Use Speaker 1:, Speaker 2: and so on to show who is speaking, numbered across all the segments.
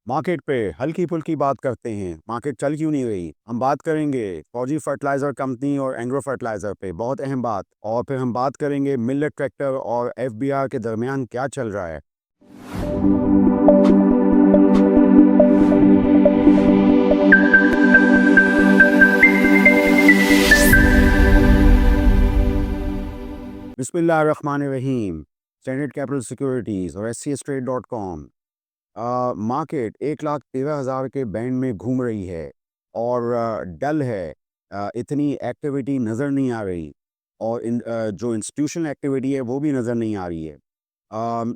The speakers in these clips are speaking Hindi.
Speaker 1: मार्केट पे हल्की फुल्की बात करते हैं। मार्केट चल क्यों नहीं रही? हम बात करेंगे फौजी फर्टिलाइज़र कंपनी और एंग्रो फर्टिलाइज़र पे, बहुत अहम बात। और फिर हम बात करेंगे मिलेट ट्रैक्टर और एफबीआर के दरमियान क्या चल रहा है। बिस्मिल्लाहिर्रहमानिर्रहीम। स्टैंडर्ड कैपिटल सिक्योरिटीज़ और SCStrade.com। मार्केट 1,13,000 के बैंड में घूम रही है और डल है। इतनी एक्टिविटी नज़र नहीं आ रही और जो इंस्टीट्यूशनल एक्टिविटी है वो भी नज़र नहीं आ रही है।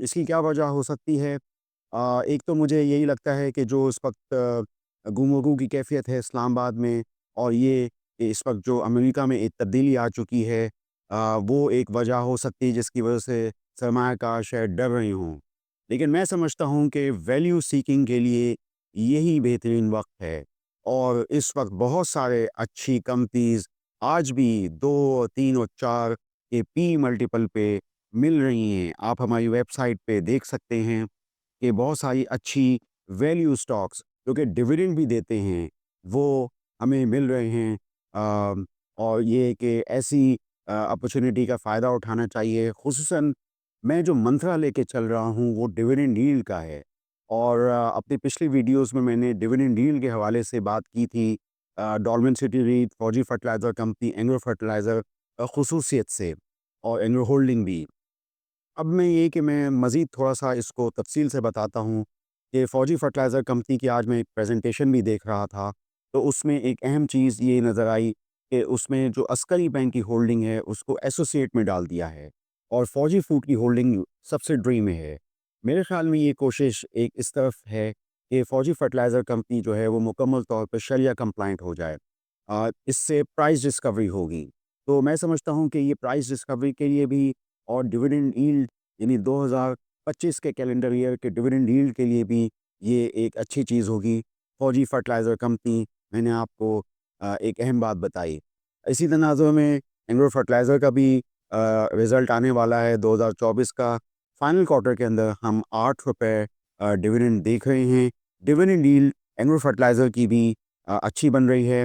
Speaker 1: इसकी क्या वजह हो सकती है? एक तो मुझे यही लगता है कि जो इस वक्त गुम की कैफियत है इस्लामाबाद में, और ये कि इस वक्त जो अमेरिका में एक तब्दीली आ चुकी है, वो एक वजह हो सकती है जिसकी वजह से सरमायाकार शायद डर रहे हों। लेकिन मैं समझता हूँ कि वैल्यू सीकिंग के लिए यही बेहतरीन वक्त है। और इस वक्त बहुत सारे अच्छी कंपनीज आज भी 2, 3 और 4 के पी मल्टीपल पे मिल रही हैं। आप हमारी वेबसाइट पे देख सकते हैं कि बहुत सारी अच्छी वैल्यू स्टॉक्स जो कि डिविडेंड भी देते हैं, वो हमें मिल रहे हैं। और ये कि ऐसी अपॉर्चुनिटी का फ़ायदा उठाना चाहिए। ख़ुसूसन मैं जो मंत्रा लेके चल रहा हूँ वो डिविडेंड यील्ड का है। और अपनी पिछली वीडियोस में मैंने डिविडेंड यील्ड के हवाले से बात की थी, डॉल्मेन सिटी रीट, फौजी फर्टिलाइज़र कंपनी, एंग्रो फर्टिलाइज़र ख़ुसूसियत से, और एंग्रो होल्डिंग भी। अब मैं ये कि मैं मज़ीद थोड़ा-सा इसको तफ़सील से बताता हूँ कि फ़ौजी फ़र्टिलाइज़र कंपनी की आज मैं एक प्रेज़ेंटेशन भी देख रहा था, तो उसमें एक अहम चीज़ ये नज़र आई कि उसमें जो अस्करी बैंक की होल्डिंग है, उसको एसोसिएट में डाल दिया है और फ़ौजी फ़ूड की होल्डिंग सब्सिडरी में है। मेरे ख़्याल में ये कोशिश एक इस तरफ है कि फ़ौजी फ़र्टिलाइज़र कंपनी जो है, वो मुकम्मल तौर पे शरिया कंप्लायंट हो जाए। इससे प्राइस डिस्कवरी होगी। तो मैं समझता हूँ कि ये प्राइस डिस्कवरी के लिए भी और डिविडेंड यील्ड यानी 2025 के कैलेंडर ईयर के डिविडेंड यील्ड के लिए भी ये एक अच्छी चीज़ होगी। फौजी फर्टिलाइज़र कंपनी, मैंने आपको एक अहम बात बताई। इसी तनाज़ुर में एंग्रो फर्टिलाइज़र का भी रिज़ल्ट आने वाला है 2024 का। फाइनल क्वार्टर के अंदर हम ₹8 डिविडेंड देख रहे हैं। डिविडेंड यील्ड एंग्रो फर्टिलाइज़र की भी अच्छी बन रही है।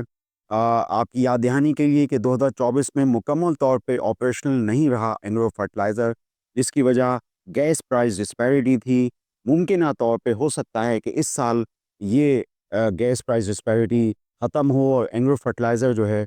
Speaker 1: आपकी याद दहानी के लिए कि 2024 में मुकम्मल तौर पे ऑपरेशनल नहीं रहा एंग्रो फर्टिलाइज़र, जिसकी वजह गैस प्राइस डिस्पैरिटी थी। मुमकिना तौर पे हो सकता है कि इस साल ये गैस प्राइस डिस्पैरिटी ख़त्म हो और एंग्रो फर्टिलाइज़र जो है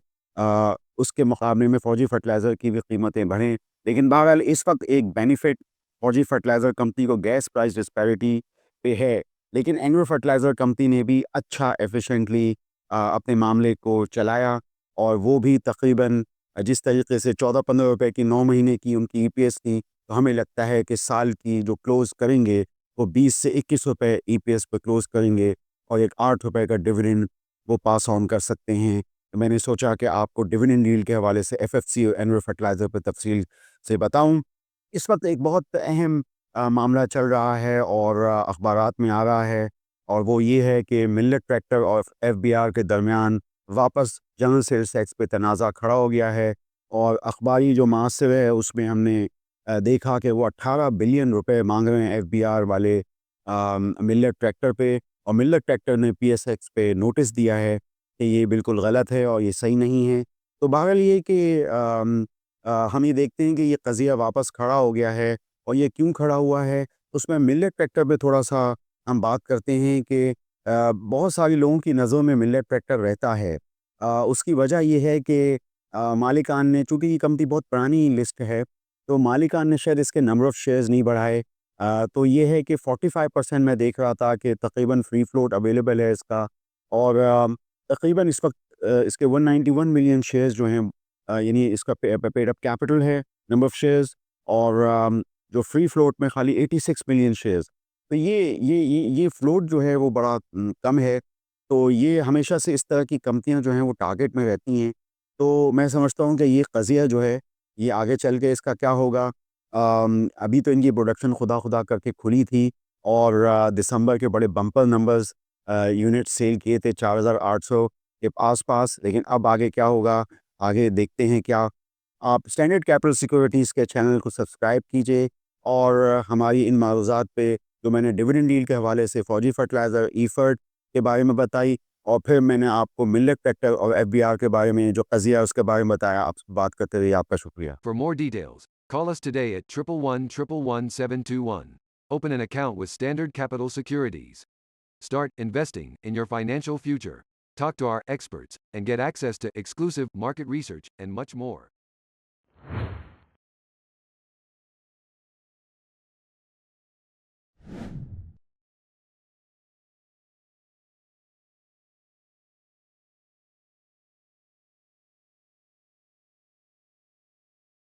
Speaker 1: उसके मुकाबले में फ़ौजी फर्टिलाइज़र की भी कीमतें बढ़ें। लेकिन बहरहाल इस वक्त एक बेनिफिट फ़ौजी फर्टिलाइज़र कंपनी को गैस प्राइस डिस्पैरिटी पे है। लेकिन एंग्रो फर्टिलाइज़र कंपनी ने भी अच्छा एफिशिएंटली अपने मामले को चलाया, और वो भी तकरीबन जिस तरीके से 14-15 रुपए की 9 महीने की उनकी ईपीएस थी, तो हमें लगता है कि साल की जो क्लोज़ करेंगे वो 20 से 21 रुपए ईपीएस पे क्लोज़ करेंगे और एक ₹8 का डिविडेंड वो पास ऑन कर सकते हैं। तो मैंने सोचा कि आपको डिविडेंड यील्ड के हवाले से एफएफसी और एनवर फर्टिलाइज़र पे तफसील से बताऊँ। इस वक्त एक बहुत अहम मामला चल रहा है और अखबारात में आ रहा है, और वो ये है कि मिलेट ट्रैक्टर और एफबीआर के दरमियान वापस जनरल सेल्स टैक्स पे तनाज़ा खड़ा हो गया है। और अखबारी जो मासर है उसमें हमने देखा कि वो 18 बिलियन रुपए मांग रहे हैं एफबीआर वाले मिलेट ट्रैक्टर पे, और मिलेट ट्रैक्टर ने पीएसएक्स पे नोटिस दिया है कि ये बिल्कुल गलत है और ये सही नहीं है। तो बहरहाल ये कि हम ये देखते हैं कि ये कज़िया वापस खड़ा हो गया है, और ये क्यों खड़ा हुआ है, उसमें मिलेट ट्रैक्टर पे थोड़ा-सा हम बात करते हैं कि बहुत सारे लोगों की नज़रों में मिलेट ट्रैक्टर रहता है। उसकी वजह ये है कि मालिकान ने, चूँकि ये कंपनी बहुत पुरानी लिस्ट है, तो मालिकान ने शायद इसके नंबर ऑफ़ शेयर्स नहीं बढ़ाए। तो ये है कि 45% मैं देख रहा था कि तकरीबन फ्री फ्लोट अवेलेबल है इसका, और तकरीबन इस वक्त इसके 191 मिलियन शेयर्स जो हैं, यानी इसका पेड अप कैपिटल है, नंबर ऑफ़ शेयर्स, और जो फ्री फ्लोट में खाली 86 मिलियन शेयर्स। तो ये फ्लोट जो है वो बड़ा कम है। तो ये हमेशा से इस तरह की कंपनियां जो हैं वो टारगेट में रहती हैं। तो मैं समझता हूँ कि ये कज़िया जो है, ये आगे चल के इसका क्या होगा। अभी तो इनकी प्रोडक्शन खुदा खुदा करके खुली थी, और दिसंबर के बड़े बम्पर नंबर्स यूनिट सेल किए थे 4,800 के आसपास। लेकिन अब आगे क्या होगा, आगे देखते हैं क्या। आप स्टैंडर्ड कैपिटल सिक्योरिटीज़ के चैनल को सब्सक्राइब कीजिए और हमारी इन मारूज़ात पे तो मैंने डिविडेंड डील के हवाले से फौजी फर्टिलाइज़र, ईफर्ट के बारे में बताई, और फिर मैंने आपको मिलेट ट्रैक्टर और एफबीआर के बारे में जो कज़िया है उसके बारे में बताया। आपसे बात करते रहिए, आपका शुक्रिया।
Speaker 2: For more details, call us today at 111-111-721. Open an account with Standard Capital Securities. Start investing in your financial future. Talk to our experts and get access to exclusive market research and much more.